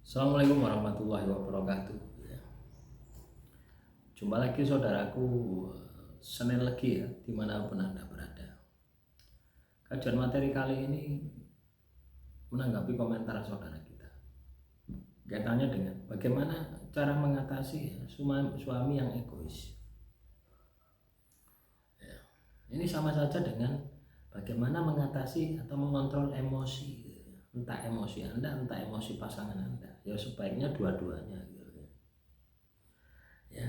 Assalamualaikum warahmatullahi wabarakatuh. Jumpa lagi saudaraku, Senin Legi ya, dimanapun Anda berada. Kajian materi kali ini menanggapi komentar saudara kita. Kaitannya dengan bagaimana cara mengatasi suami yang egois. Ini sama saja dengan bagaimana mengatasi atau mengontrol emosi, entah emosi Anda, entah emosi pasangan Anda. Ya sebaiknya dua-duanya. Ya,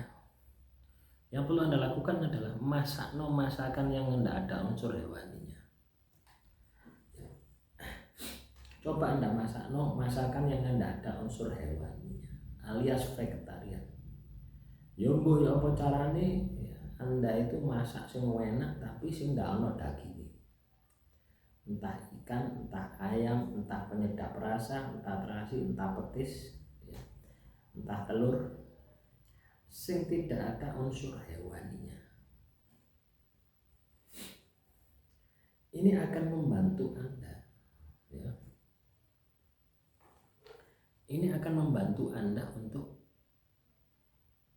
yang perlu Anda lakukan adalah masakan yang tidak ada unsur hewaninya. Coba Anda masakan yang tidak ada unsur hewaninya, alias vegetarian. Yombo ya apa carane ya, Anda itu masak sing enak tapi sing ndak ono daging. Entah ikan, entah ayam, entah penyedap rasa, entah terasi, entah petis, ya, entah telur, sing tidak ada unsur hewaninya. Ini akan membantu Anda, ya. Ini akan membantu Anda untuk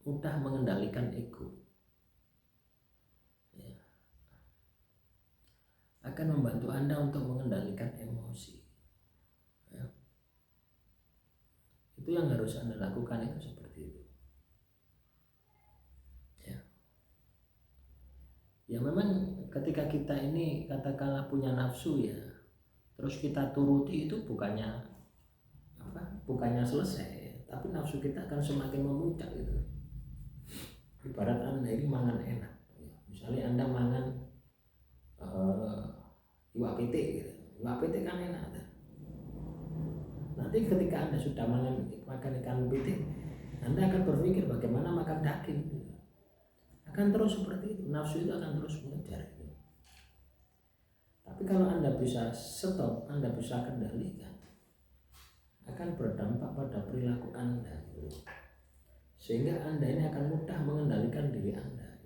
mudah mengendalikan ego, ya. Akan membantu Anda untuk mengendalikan emosi, ya. Itu yang harus Anda lakukan, itu seperti itu, ya. Ya memang ketika kita ini katakanlah punya nafsu ya, terus kita turuti itu bukannya selesai, tapi nafsu kita akan semakin memuncak gitu. Ibarat Anda ini mangan enak, misalnya Anda mangan iwak pitik gitu. Iwak pitik kan enak kan? Nanti ketika Anda sudah makan ikan pitik, Anda akan berpikir bagaimana makan daging gitu. Akan terus seperti itu, nafsu itu akan terus mengejar gitu. Tapi kalau Anda bisa stop, Anda bisa kendalikan, akan berdampak pada perilaku Anda gitu. Sehingga Anda ini akan mudah mengendalikan diri Anda,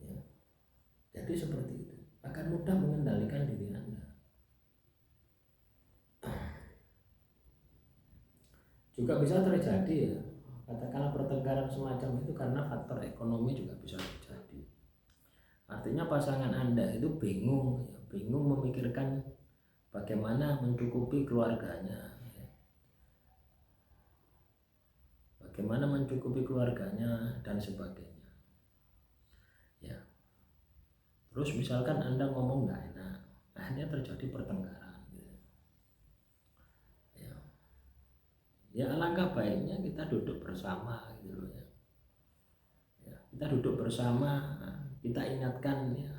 ya. Jadi seperti itu, akan mudah mengendalikan diri Anda. Juga bisa terjadi ya, katakanlah pertengkaran semacam itu karena faktor ekonomi juga bisa terjadi. Artinya pasangan Anda itu bingung memikirkan bagaimana mencukupi keluarganya, ya. Bagaimana mencukupi keluarganya dan sebagainya, ya. Terus misalkan Anda ngomong nggak enak, akhirnya terjadi pertengkaran, gitu. Ya alangkah baiknya kita duduk bersama gitu loh, ya. Kita duduk bersama, kita ingatkan ya,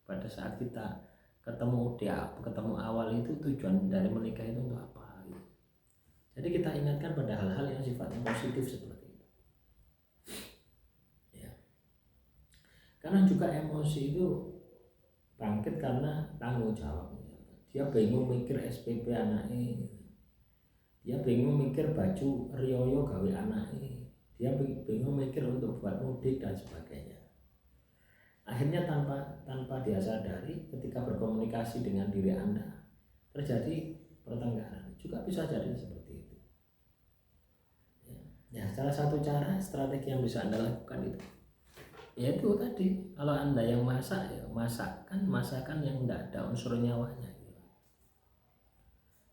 pada saat kita ketemu awal itu tujuan dari menikah itu untuk apa gitu. Jadi kita ingatkan pada hal-hal yang sifatnya positif seperti itu, ya. Karena juga emosi itu bangkit karena tanggung jawab. Dia bingung mikir SPP anaknya, dia bingung mikir baju rioyo gawe anaknya, dia bingung mikir untuk buat mudik dan sebagainya. Akhirnya tanpa dia sadari, ketika berkomunikasi dengan diri Anda terjadi pertengkaran, juga bisa jadi seperti itu, ya. Salah satu cara strategi yang bisa Anda lakukan itu yaitu tadi, kalau Anda yang masak ya masakan yang tidak ada unsur nyawanya,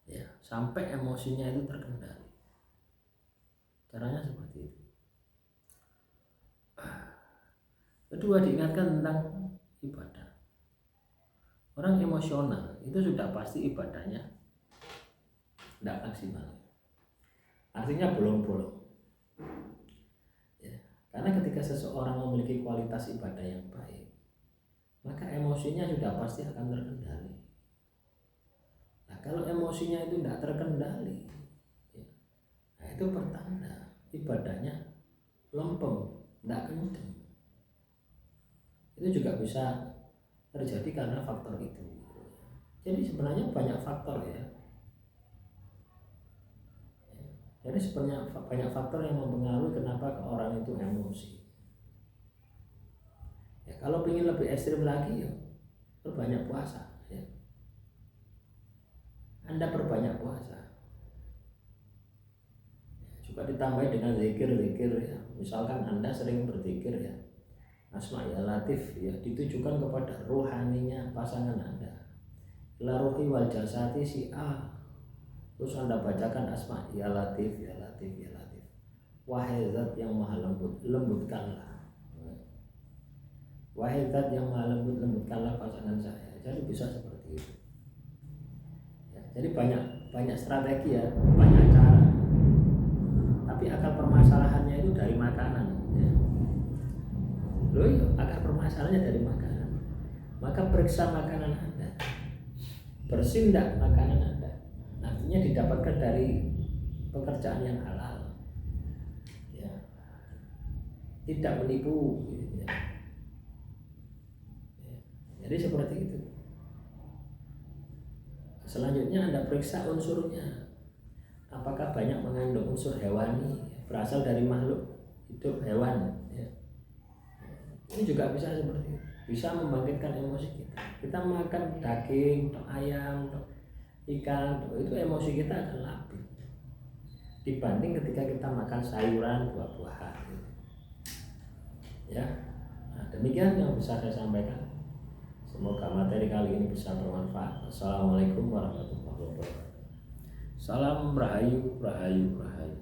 ya, sampai emosinya itu terkendali. Caranya seperti itu. Kedua, diingatkan tentang ibadah. Orang emosional itu sudah pasti ibadahnya tidak maksimal, artinya bolong-bolong, ya. Karena ketika seseorang memiliki kualitas ibadah yang baik, maka emosinya sudah pasti akan terkendali. Nah, kalau emosinya itu tidak terkendali, ya, nah itu pertanda ibadahnya lempeng, tidak kenceng. Itu juga bisa terjadi karena faktor itu. Jadi sebenarnya banyak faktor ya. Jadi sebenarnya banyak faktor yang mempengaruhi kenapa orang itu emosi. Ya, kalau ingin lebih ekstrim lagi ya perbanyak puasa, ya. Anda perbanyak puasa. juga ditambah dengan zikir-zikir ya. Misalkan Anda sering berzikir ya, Asma ya Latif ya, ditujukan kepada rohaninya pasangan Anda. La ruhi wal jasati si A. Terus Anda bacakan Asma ya Latif ya Latif ya Latif. Wahai zat yang maha lembut, lembutkanlah. Wahai zat yang maha lembut, lembutkanlah pasangan saya. Jadi bisa seperti itu. Ya, jadi banyak strategi ya, banyak cara. Tapi akar permasalahannya itu dari makanan ya. Loh iya, akar permasalahannya dari makanan. Maka periksa makanan Anda, bersih enggak makanan Anda, artinya didapatkan dari pekerjaan yang halal ya, tidak menipu gitu ya. Jadi seperti itu. Selanjutnya Anda periksa unsurnya, apakah banyak mengandung unsur hewani, berasal dari makhluk hidup hewan ya. Ini juga bisa seperti itu, bisa membangkitkan emosi kita. Kita makan daging, ayam, ikan, itu emosi kita akan labil dibanding ketika kita makan sayuran, buah-buahan gitu. Ya, nah, demikian yang bisa saya sampaikan. Semoga materi kali ini bisa bermanfaat. Assalamualaikum warahmatullahi wabarakatuh. Salam Rahayu, Rahayu, Rahayu.